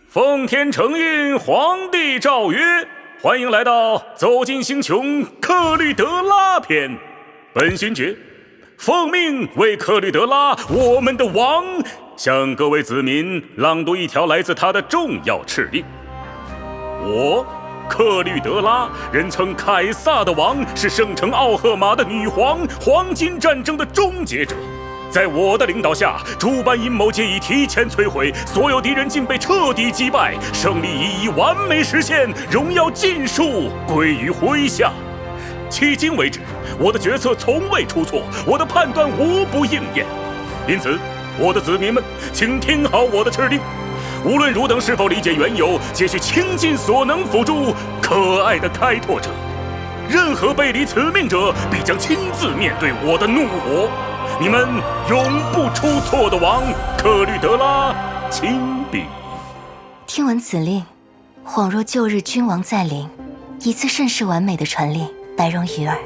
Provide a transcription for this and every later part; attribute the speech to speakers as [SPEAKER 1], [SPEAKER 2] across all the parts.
[SPEAKER 1] 奉天承运，皇帝诏曰：欢迎来到走进星穹克律德拉篇。本勋爵奉命为克律德拉，我们的王，向各位子民朗读一条来自他的重要敕令。我克律德拉，人称凯撒的王，是圣城奥赫玛的女皇，黄金战争的终结者。在我的领导下，诸般阴谋皆已提前摧毁，所有敌人竟被彻底击败，胜利已完美实现，荣耀尽数归于麾下。迄今为止，我的决策从未出错，我的判断无不应验。因此，我的子民们，请听好我的敕令。无论汝等是否理解缘由，皆需倾尽所能辅助可爱的开拓者。任何背离此命者，必将亲自面对我的怒火。你们永不出错的王克律德拉亲笔。
[SPEAKER 2] 听闻此令，恍若旧日君王在临，一次甚是完美的传令，白容于耳。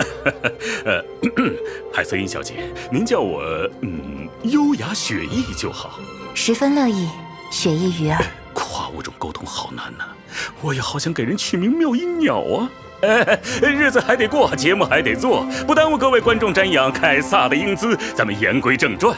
[SPEAKER 1] 海瑟茵小姐，您叫我优雅雪意就好。
[SPEAKER 2] 十分乐意，雪意于耳。
[SPEAKER 1] 跨物种沟通好难呐，我也好想给人取名妙音鸟啊。日子还得过，节目还得做，不耽误各位观众瞻仰凯撒的英姿。咱们言归正传，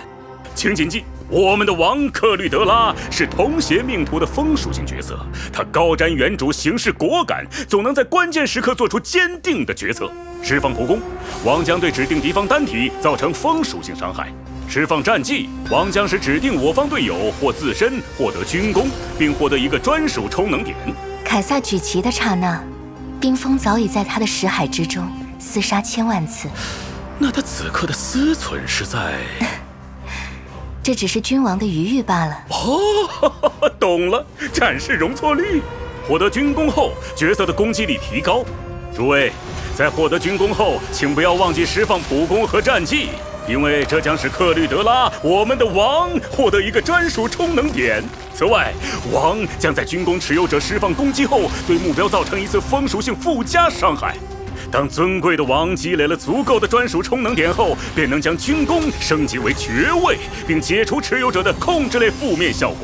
[SPEAKER 1] 请谨记，我们的王克律德拉是童邪命途的风属性角色，他高瞻远瞩，行事果敢，总能在关键时刻做出坚定的决策。释放普攻，王将对指定敌方单体造成风属性伤害；释放战技，王将使指定我方队友或自身获得军功，并获得一个专属充能点。
[SPEAKER 2] 凯撒举旗的刹那，冰封早已在他的识海之中厮杀千万次。
[SPEAKER 1] 那他此刻的思忖是在……
[SPEAKER 2] 这只是君王的余欲罢了。
[SPEAKER 1] 哦，懂了，展示容错率。获得军功后，角色的攻击力提高。诸位，在获得军功后，请不要忘记释放普攻和战技，因为这将使克律德拉，我们的王，获得一个专属充能点。此外，王将在军功持有者释放攻击后，对目标造成一次风属性附加伤害。当尊贵的王积累了足够的专属充能点后，便能将军功升级为爵位，并解除持有者的控制类负面效果。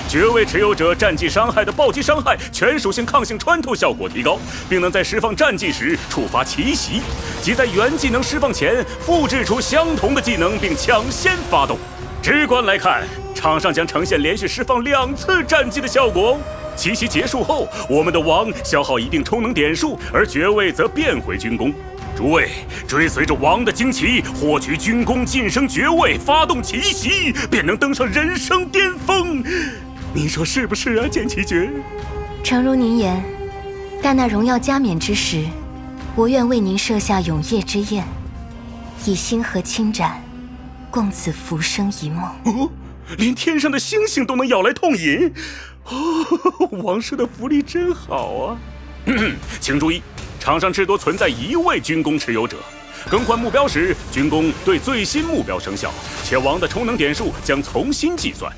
[SPEAKER 1] 爵位持有者战技伤害的暴击伤害全属性抗性穿透效果提高，并能在释放战技时触发奇袭，即在原技能释放前复制出相同的技能并抢先发动。直观来看，场上将呈现连续释放2次战技的效果。奇袭结束后，我们的王消耗一定充能点数，而爵位则变回军功。诸位，追随着王的旌旗，获取军功晋升爵位，发动奇袭，便能登上人生巅峰。您说是不是啊，剑奇爵？
[SPEAKER 2] 诚如您言，但那荣耀加冕之时，我愿为您设下永夜之宴，以星河倾展，共此浮生一梦。
[SPEAKER 1] 哦，连天上的星星都能咬来痛饮。哦，王室的福利真好啊！请注意，场上至多存在1位军功持有者。更换目标时，军功对最新目标生效，且王的充能点数将重新计算。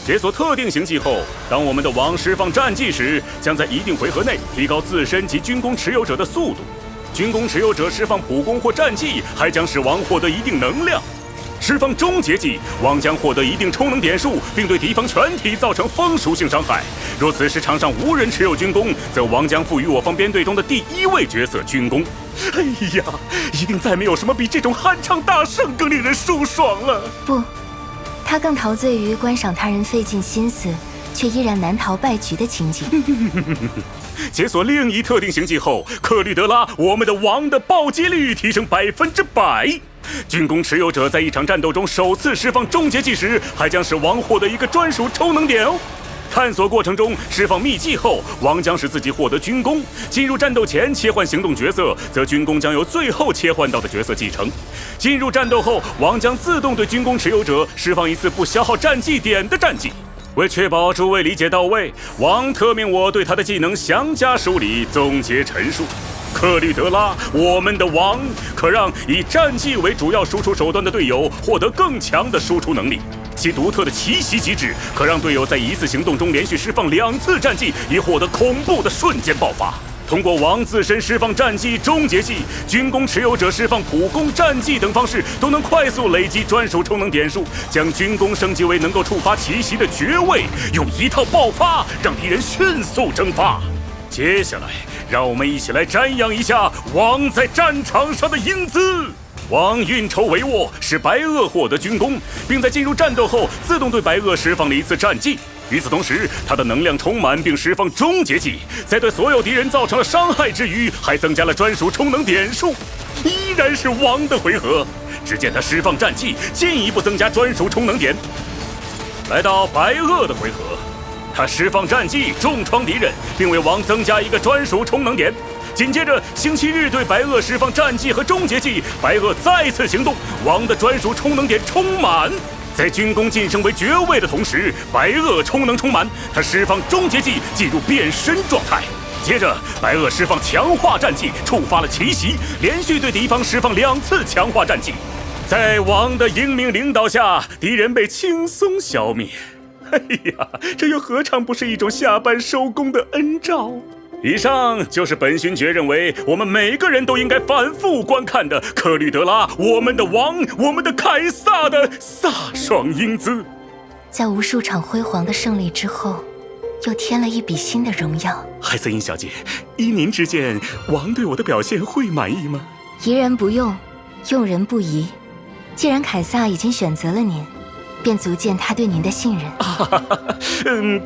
[SPEAKER 1] 解锁特定行迹后，当我们的王释放战技时，将在一定回合内提高自身及军功持有者的速度。军功持有者释放普攻或战技，还将使王获得一定能量。释放终结技，王将获得一定充能点数，并对敌方全体造成风属性伤害。若此时场上无人持有军功，则王将赋予我方编队中的第1位角色军功。哎呀，一定再没有什么比这种酣畅大胜更令人舒爽了。
[SPEAKER 2] 不，他更陶醉于观赏他人费尽心思，却依然难逃败局的情景。
[SPEAKER 1] 解锁另一特定行迹后，克律德拉，我们的王的暴击率提升100%。军功持有者在一场战斗中首次释放终结技时，还将使王获得一个专属充能点哦。探索过程中释放秘技后，王将使自己获得军功。进入战斗前切换行动角色，则军功将由最后切换到的角色继承。进入战斗后，王将自动对军功持有者释放一次不消耗战技点的战技。为确保诸位理解到位，王特命我对他的技能详加梳理、总结陈述。克律德拉，我们的王，可让以战技为主要输出手段的队友获得更强的输出能力。其独特的奇袭机制，可让队友在一次行动中连续释放2次战技，以获得恐怖的瞬间爆发。通过王自身释放战技、终结技，军功持有者释放普攻、战技等方式，都能快速累积专属充能点数，将军功升级为能够触发奇袭的绝位，用一套爆发让敌人迅速蒸发。接下来，让我们一起来瞻仰一下王在战场上的英姿。王运筹帷幄，使白垩获得军功，并在进入战斗后自动对白垩释放了一次战技。与此同时，他的能量充满并释放终结技，在对所有敌人造成了伤害之余，还增加了专属充能点数。依然是王的回合，只见他释放战技，进一步增加专属充能点。来到白垩的回合，他释放战技重创敌人，并为王增加一个专属充能点。紧接着，星期日对白垩释放战技和终结技，白垩再次行动，王的专属充能点充满。在军功晋升为绝位的同时，白垩充能充满，他释放终结技进入变身状态。接着，白垩释放强化战技，触发了奇袭，连续对敌方释放2次强化战技。在王的英明领导下，敌人被轻松消灭。哎呀，这又何尝不是一种下班收工的恩照？以上就是本勋爵认为我们每个人都应该反复观看的克吕德拉，我们的王，我们的凯撒的飒爽英姿。
[SPEAKER 2] 在无数场辉煌的胜利之后，又添了一笔新的荣耀。
[SPEAKER 1] 海瑟琳小姐，依您之见，王对我的表现会满意吗？
[SPEAKER 2] 疑人不用，用人不疑。既然凯撒已经选择了您，便足见他对您的信任。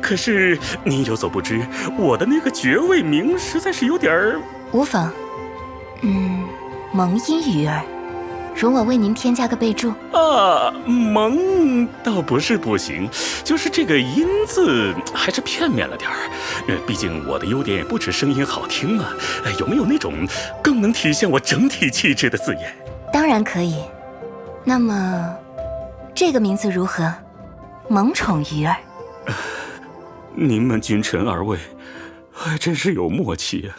[SPEAKER 1] 可是您有所不知，我的那个爵位名实在是有点儿……
[SPEAKER 2] 无妨。蒙伊鱼儿，容我为您添加个备注。
[SPEAKER 1] 蒙倒不是不行，就是这个音字还是片面了点儿。毕竟我的优点也不止声音好听啊，有没有那种更能体现我整体气质的字眼？
[SPEAKER 2] 当然可以。那么，这个名字如何？萌宠鱼儿。
[SPEAKER 1] 您们君臣二位，还真是有默契啊。